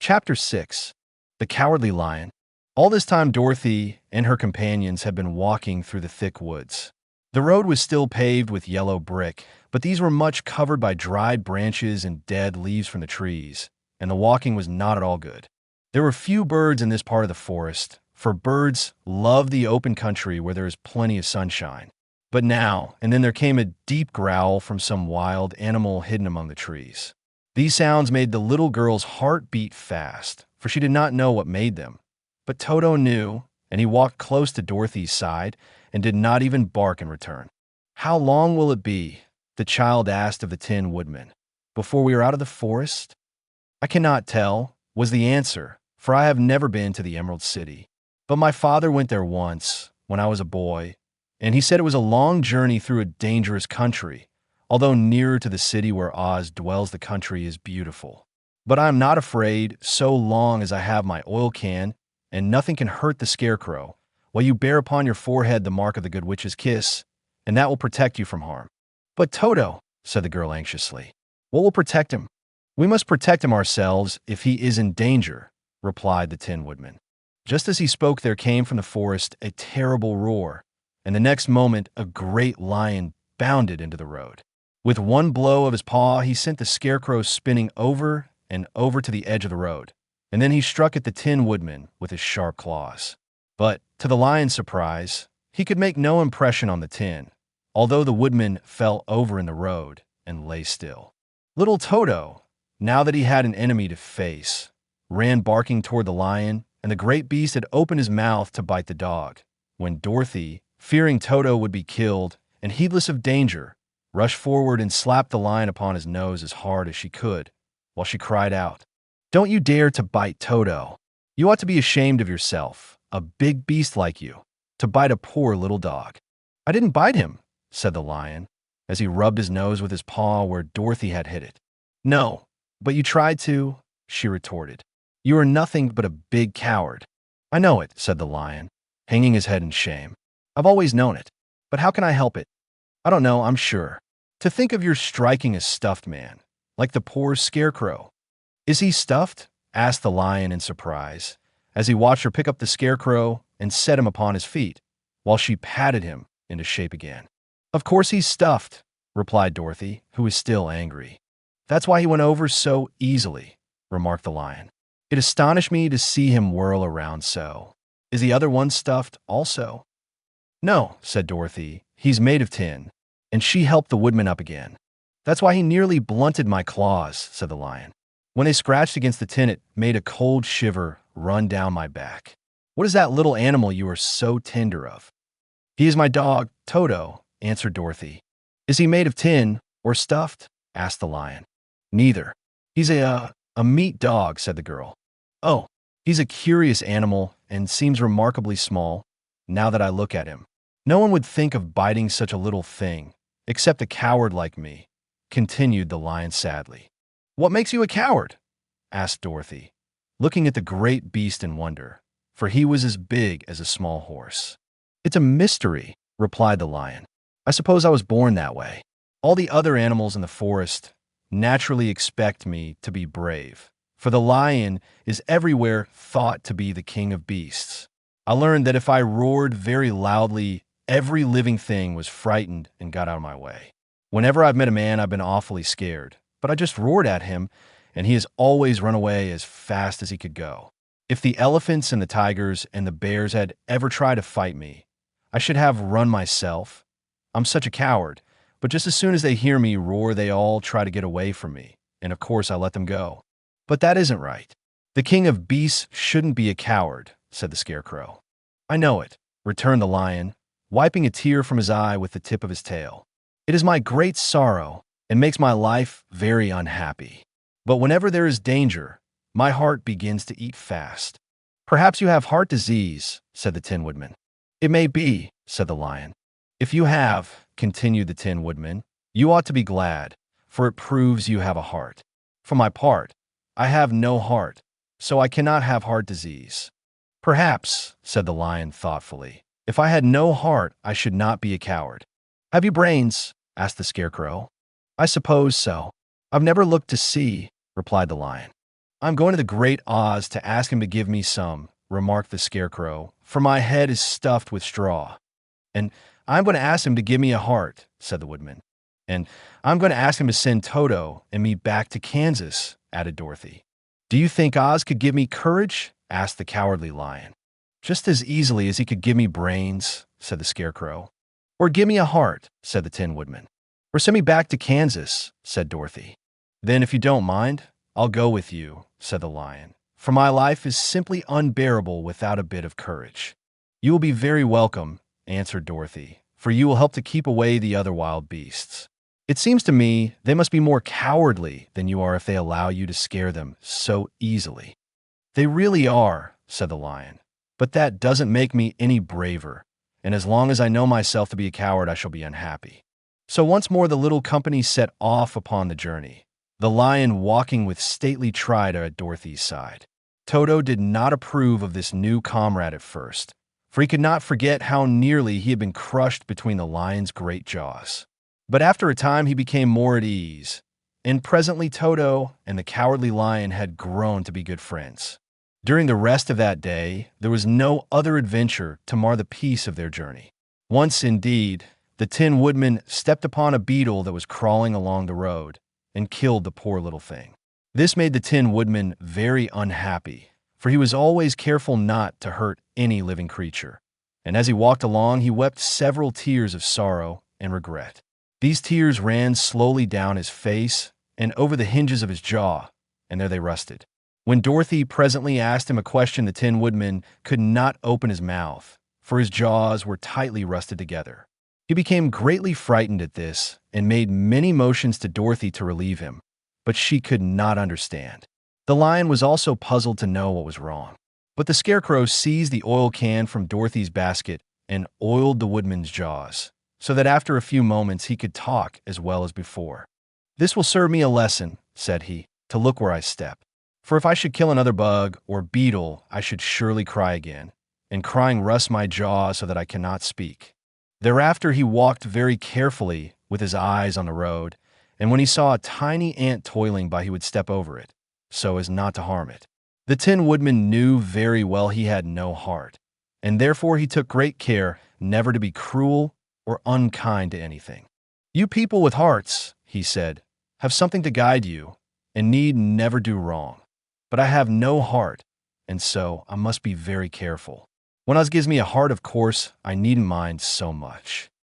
Chapter 6. The Cowardly Lion. All this time Dorothy and her companions had been walking through the thick woods. The road was still paved with yellow brick, but these were much covered by dried branches and dead leaves from the trees, and the walking was not at all good. There were few birds in this part of the forest, for birds love the open country where there is plenty of sunshine. But now and then there came a deep growl from some wild animal hidden among the trees. These sounds made the little girl's heart beat fast, for she did not know what made them. But Toto knew, and he walked close to Dorothy's side and did not even bark in return. "How long will it be," the child asked of the Tin Woodman, "before we are out of the forest?" "I cannot tell," was the answer, "for I have never been to the Emerald City. But my father went there once, when I was a boy, and he said it was a long journey through a dangerous country. Although nearer to the city where Oz dwells, the country is beautiful. But I am not afraid so long as I have my oil can, and nothing can hurt the Scarecrow, while you bear upon your forehead the mark of the Good Witch's kiss, and that will protect you from harm." "But Toto," said the girl anxiously, "what will protect him?" "We must protect him ourselves if he is in danger," replied the Tin Woodman. Just as he spoke, there came from the forest a terrible roar, and the next moment a great lion bounded into the road. With one blow of his paw, he sent the Scarecrow spinning over and over to the edge of the road, and then he struck at the Tin Woodman with his sharp claws. But, to the lion's surprise, he could make no impression on the tin, although the woodman fell over in the road and lay still. Little Toto, now that he had an enemy to face, ran barking toward the lion, and the great beast had opened his mouth to bite the dog, when Dorothy, fearing Toto would be killed, and heedless of danger, rushed forward and slapped the lion upon his nose as hard as she could, while she cried out, "Don't you dare to bite Toto! You ought to be ashamed of yourself, a big beast like you, to bite a poor little dog." "I didn't bite him," said the lion, as he rubbed his nose with his paw where Dorothy had hit it. "No, but you tried to," she retorted. "You are nothing but a big coward." "I know it," said the lion, hanging his head in shame. "I've always known it, but how can I help it? I don't know, I'm sure. To think of your striking a stuffed man, like the poor Scarecrow." "Is he stuffed?" asked the lion in surprise, as he watched her pick up the Scarecrow and set him upon his feet, while she patted him into shape again. "Of course he's stuffed," replied Dorothy, who was still angry. "That's why he went over so easily," remarked the lion. "It astonished me to see him whirl around so. Is the other one stuffed also?" "No," said Dorothy, "he's made of tin," and she helped the woodman up again. "That's why he nearly blunted my claws," said the lion. "When they scratched against the tin, it made a cold shiver run down my back." "What is that little animal you are so tender of?" "He is my dog, Toto," answered Dorothy. "Is he made of tin or stuffed?" asked the lion. "Neither. He's a meat dog," said the girl. "Oh, he's a curious animal and seems remarkably small, now that I look at him. No one would think of biting such a little thing, except a coward like me," continued the lion sadly. "What makes you a coward?" asked Dorothy, looking at the great beast in wonder, for he was as big as a small horse. "It's a mystery," replied the lion. "I suppose I was born that way. All the other animals in the forest naturally expect me to be brave, for the lion is everywhere thought to be the king of beasts. I learned that if I roared very loudly, every living thing was frightened and got out of my way. Whenever I've met a man, I've been awfully scared, but I just roared at him, and he has always run away as fast as he could go. If the elephants and the tigers and the bears had ever tried to fight me, I should have run myself. I'm such a coward, but just as soon as they hear me roar, they all try to get away from me, and of course I let them go. But that isn't right. The king of beasts shouldn't be a coward," said the Scarecrow. "I know it," returned the lion, wiping a tear from his eye with the tip of his tail. "It is my great sorrow and makes my life very unhappy. But whenever there is danger, my heart begins to eat fast." "Perhaps you have heart disease," said the Tin Woodman. "It may be," said the lion. "If you have," continued the Tin Woodman, "you ought to be glad, for it proves you have a heart. For my part, I have no heart, so I cannot have heart disease." "Perhaps," said the lion thoughtfully, "if I had no heart, I should not be a coward." "Have you brains?" asked the Scarecrow. "I suppose so. I've never looked to see," replied the lion. I'm going to the Great Oz to ask him to give me some, remarked the Scarecrow, for my head is stuffed with straw. And I'm going to ask him to give me a heart, said the Woodman. And I'm going to ask him to send Toto and me back to Kansas, added Dorothy. Do you think Oz could give me courage? Asked the Cowardly Lion. Just as easily as he could give me brains, said the Scarecrow. Or give me a heart, said the Tin Woodman. Or send me back to Kansas, said Dorothy. Then, if you don't mind, I'll go with you, said the Lion, for my life is simply unbearable without a bit of courage. You will be very welcome, answered Dorothy, for you will help to keep away the other wild beasts. It seems to me they must be more cowardly than you are if they allow you to scare them so easily. They really are, said the Lion, but that doesn't make me any braver, and as long as I know myself to be a coward, I shall be unhappy. So once more the little company set off upon the journey, the Lion walking with stately stride at Dorothy's side. Toto did not approve of this new comrade at first, for he could not forget how nearly he had been crushed between the Lion's great jaws. But after a time he became more at ease, and presently Toto and the Cowardly Lion had grown to be good friends. During the rest of that day, there was no other adventure to mar the peace of their journey. Once, indeed, the Tin Woodman stepped upon a beetle that was crawling along the road and killed the poor little thing. This made the Tin Woodman very unhappy, for he was always careful not to hurt any living creature. And as he walked along, he wept several tears of sorrow and regret. These tears ran slowly down his face and over the hinges of his jaw, and there they rested. When Dorothy presently asked him a question, the Tin Woodman could not open his mouth, for his jaws were tightly rusted together. He became greatly frightened at this and made many motions to Dorothy to relieve him, but she could not understand. The Lion was also puzzled to know what was wrong. But the Scarecrow seized the oil can from Dorothy's basket and oiled the Woodman's jaws, so that after a few moments he could talk as well as before. "This will serve me a lesson," said he, "to look where I step. For if I should kill another bug or beetle, I should surely cry again, and crying rusts my jaw so that I cannot speak." Thereafter he walked very carefully with his eyes on the road, and when he saw a tiny ant toiling by, he would step over it, so as not to harm it. The Tin Woodman knew very well he had no heart, and therefore he took great care never to be cruel or unkind to anything. "You people with hearts," he said, "have something to guide you, and need never do wrong. But I have no heart, and so I must be very careful. When Oz gives me a heart, of course, I needn't mind so much."